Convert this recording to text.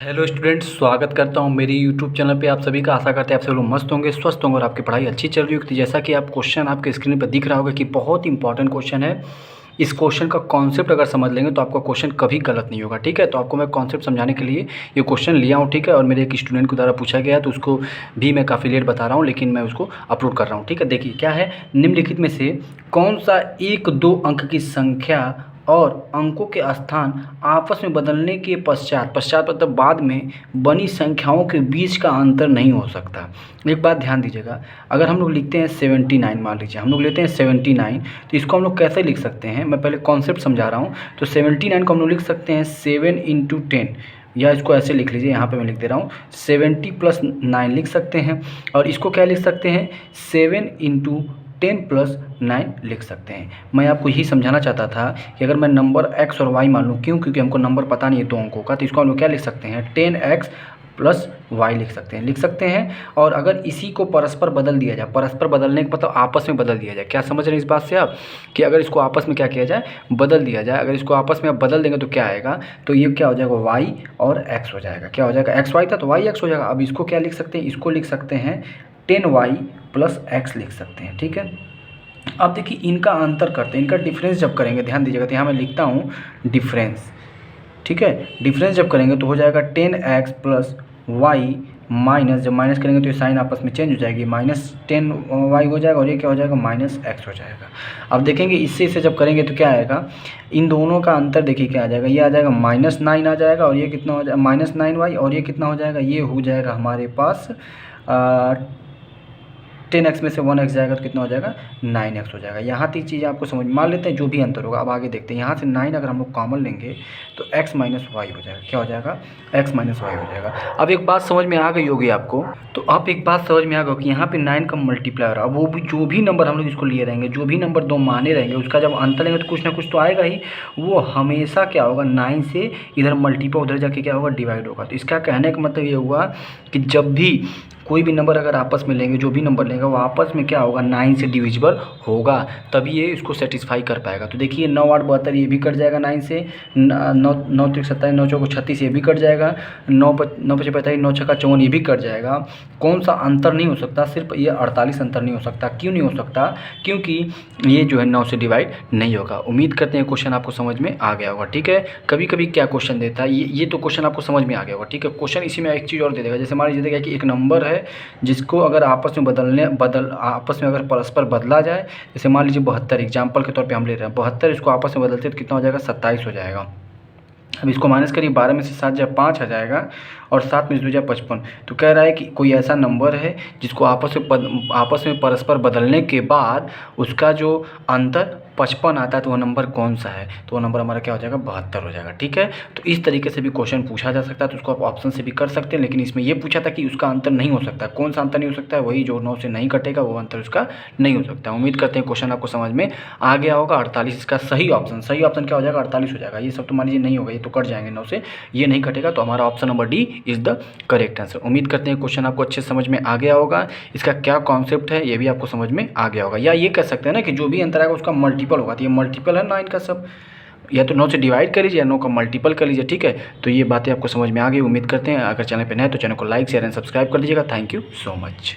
Hello students, स्वागत करता हूं मेरी यूट्यूब चैनल पे। आप सभी का आशा करते हैं आप सभी लोग मस्त होंगे, स्वस्थ होंगे और आपकी पढ़ाई अच्छी चल रही होगी। जैसा कि आप क्वेश्चन आपके स्क्रीन पर दिख रहा होगा कि बहुत इंपॉर्टेंट क्वेश्चन है। इस क्वेश्चन का कॉन्सेप्ट अगर समझ लेंगे तो आपका क्वेश्चन कभी गलत नहीं होगा। ठीक है, तो आपको मैं कॉन्सेप्ट समझाने के लिए ये क्वेश्चन लिया हूँ। ठीक है, और मेरे एक स्टूडेंट के द्वारा पूछा गया है तो उसको भी मैं काफ़ी लेट बता रहा हूँ, लेकिन मैं उसको अपलोड कर रहा हूँ। ठीक है, देखिए क्या है, निम्नलिखित में से कौन सा एक दो अंक की संख्या और अंकों के स्थान आपस में बदलने के पश्चात मतलब बाद में बनी संख्याओं के बीच का अंतर नहीं हो सकता। एक बात ध्यान दीजिएगा, अगर हम लोग लिखते हैं 79, मान लीजिए हम लोग लेते हैं 79, तो इसको हम लोग कैसे लिख सकते हैं, मैं पहले कॉन्सेप्ट समझा रहा हूँ। तो 79 को हम लोग लिख सकते हैं 7 × 10, या इसको ऐसे लिख लीजिए, यहाँ पे मैं लिख दे रहा हूँ 70 + 9 लिख सकते हैं। और इसको क्या लिख सकते हैं, 7 × 10 + 9 लिख सकते हैं। मैं आपको यही समझाना चाहता था कि अगर मैं नंबर x और y मान लूँ, क्यों, क्योंकि हमको नंबर पता नहीं है दो अंकों का, तो इसको हम लोग क्या लिख सकते हैं, 10x + y लिख सकते हैं। और अगर इसी को परस्पर बदल दिया जाए, परस्पर बदलने का मतलब आपस में बदल दिया जाए, क्या समझ रहे हैं इस बात से आप, कि अगर इसको आपस में क्या किया जाए, बदल दिया जाए। अगर इसको आपस में आप बदल देंगे तो क्या आएगा, तो ये क्या हो जाएगा, y और x हो जाएगा। क्या हो जाएगा, x y था तो y x हो जाएगा। अब इसको क्या लिख सकते हैं, इसको लिख सकते हैं 10y + x लिख सकते हैं। ठीक है, अब देखिए इनका अंतर करते हैं, इनका डिफरेंस जब करेंगे, ध्यान दीजिएगा, तो यहाँ मैं लिखता हूँ डिफरेंस। ठीक है, डिफरेंस जब करेंगे तो हो जाएगा 10x + y माइनस, जब माइनस करेंगे तो ये साइन आपस में चेंज हो जाएगी, -10y हो जाएगा और ये क्या हो जाएगा, -x हो जाएगा। अब देखेंगे इससे इसे जब करेंगे तो क्या आएगा, इन दोनों का अंतर देखिए क्या आ जाएगा, ये आ जाएगा -9 आ जाएगा, और ये कितना हो जाएगा, -9y, और ये कितना हो जाएगा, ये हो जाएगा हमारे पास 10x में से 1x जाएगा तो कितना हो जाएगा, 9x हो जाएगा। यहाँ तक चीज़ आपको समझ मान लेते हैं, जो भी अंतर होगा। अब आगे देखते हैं, यहाँ से 9 अगर हम लोग कॉमन लेंगे तो x - y हो जाएगा। क्या हो जाएगा, x - y हो जाएगा। अब एक बात समझ में आ गई होगी आपको, तो अब एक बात समझ में आ गई कि यहाँ पे 9 का मल्टीप्लायर, अब वो भी जो भी नंबर हम लोग इसको लिए रहेंगे, जो भी नंबर दो माने रहेंगे, उसका जब अंतर लेंगे तो कुछ ना कुछ तो आएगा ही, वो हमेशा क्या होगा, 9 से इधर मल्टीपल उधर जाके क्या होगा, डिवाइड होगा। तो इसका कहने का मतलब ये हुआ कि जब भी कोई भी नंबर अगर आपस में लेंगे, जो भी नंबर लेंगे वो आपस में क्या होगा, 9 से डिविजिबल होगा, तभी ये इसको सेटिस्फाई कर पाएगा। तो देखिए 9 8 72 ये भी कट जाएगा 9 से, 9 9 3 27, 9 4 36 ये भी कट जाएगा, 9 5 45, 9 6 54 ये भी कट जाएगा। कौन सा अंतर नहीं हो सकता, सिर्फ ये 48 अंतर नहीं हो सकता। क्यों नहीं हो सकता, क्योंकि ये जो है 9 से डिवाइड नहीं होगा। उम्मीद करते हैं क्वेश्चन आपको समझ में आ गया होगा। ठीक है, कभी कभी क्या क्वेश्चन देता है, ये तो क्वेश्चन आपको समझ में आ गया होगा। ठीक है, क्वेश्चन इसी में एक चीज़ और दे देगा, जैसे मान लीजिए कि एक नंबर है जिसको अगर आपस में आपस में अगर परस्पर बदला जाए, जैसे मान लीजिए 72, एग्जाम्पल के तौर पे हम ले रहे हैं 72, इसको आपस में बदलते तो कितना हो जाएगा, 27 हो जाएगा। अब इसको माइनस करिए, 12 में से 7 जाए 5 आ जाएगा, और 7 में से 2 जाए 55। तो कह रहा है कि कोई ऐसा नंबर है जिसको आपस में परस्पर बदलने के बाद उसका जो अंतर 55 आता है, तो वह नंबर कौन सा है, तो वो नंबर हमारा क्या हो जाएगा, 72 हो जाएगा। ठीक है, तो इस तरीके से भी क्वेश्चन पूछा जा सकता है, तो उसको आप ऑप्शन से भी कर सकते हैं, लेकिन इसमें ये पूछा था कि उसका अंतर नहीं हो सकता। कौन सा अंतर नहीं हो सकता है, वही जो 9 से नहीं कटेगा वो अंतर उसका नहीं हो सकता। उम्मीद करते हैं क्वेश्चन आपको समझ में आ गया होगा। 48 इसका सही ऑप्शन क्या हो जाएगा, 48 हो जाएगा। ये सब तो मान लीजिए नहीं होगा, ये तो कट जाएंगे 9 से, ये नहीं कटेगा, तो हमारा option number D is the correct answer. उम्मीद करते हैं क्वेश्चन आपको अच्छे समझ में आ गया होगा, इसका क्या कॉन्सेप्ट है ये भी आपको समझ में आ गया होगा। या ये कह सकते हैं ना कि जो भी अंतर आएगा उसका मल्टीपल होगा, तो ये मल्टीपल है 9 का सब, या तो 9 से डिवाइड कर लीजिए या 9 का मल्टीपल कर लीजिए। ठीक है, तो ये बातें आपको समझ में आ गई। उम्मीद करते हैं, अगर चैनल पे नए तो चैनल को लाइक शेयर एंड सब्सक्राइब कर दीजिएगा। Thank you so much.